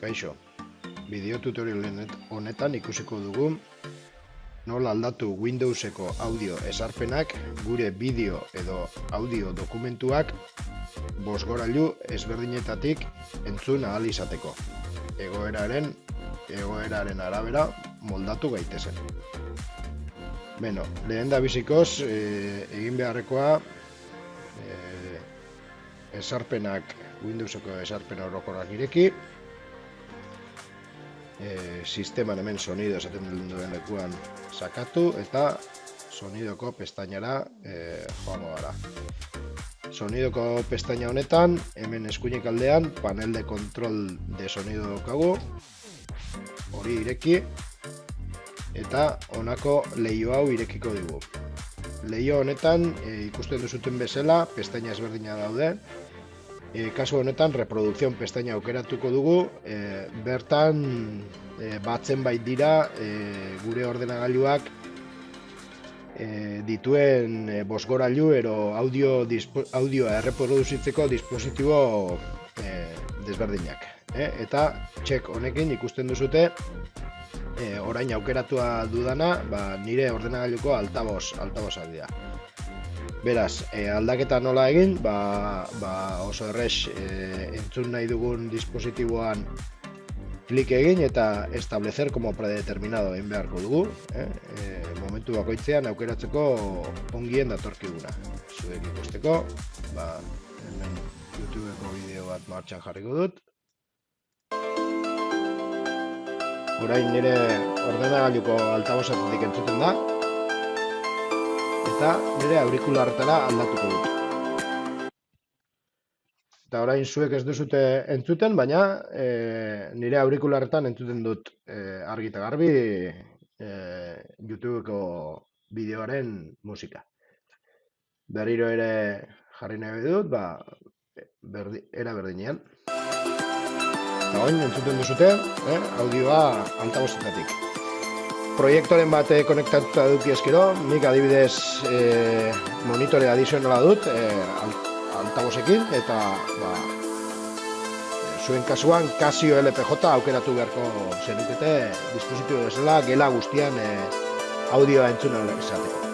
Kaixo, bideo tutorial honetan ikusiko dugu nola aldatu Windowseko audio esarpenak gure bideo edo audio dokumentuak bozgorailu ezberdinetatik entzun ahal izateko. Egoeraren arabera moldatu gaitezen. Beno, lehen da bizikoz egin beharrekoa esarpenak, Windowseko esarpen orokorrak ireki, sisteman hemen sonido esaten duen lekuan sakatu eta sonidoko pestainara joango gara. Sonidoko pestaina honetan, hemen eskuinek aldean, panel de control de sonido daukagu, hori ireki, eta honako leiho hau irekiko dugu. Leiho honetan, ikusten duzuten bezala, pestaina ezberdina daude. Kasu honetan, reprodukzion pestaina aukeratuko dugu, bertan batzen bait dira gure ordenagailuak dituen bozgorailu ero audioa erreproduzitzeko dispositibo desberdinak. Eta txek honekin ikusten duzute orain aukeratua dudana nire ordenagailuko altabozak dira. Beraz, aldaketa nola egin, oso errez entzun nahi dugun dispositiboan klik egin eta establecer como predeterminado egin beharko dugu. Momentu bakoitzean aukeratzeko ongien datorkiguna. Zuek ikusteko, hemen YouTubeko bideo bat martxan jarriko dut. Orain nire ordenagailuko altabozatik entzuten da. Eta nire aurikularretara aldatuko dut. Eta orain zuek ez duzute entzuten, baina nire aurikularretan entzuten dut argi eta garbi YouTubeko bideoaren musika. Berriro ere jarri nahi dut, era berdinean. Eta orain entzuten duzute audioa altabozetatik. Proiektoren bat konektatuta duki eskero, nik adibidez monitore adizionala dut altabozekin, eta zuen kasuan Casio LPJ aukeratu beharko zenukete dispositibo bezala gela guztian audioa entzun ahal izateko.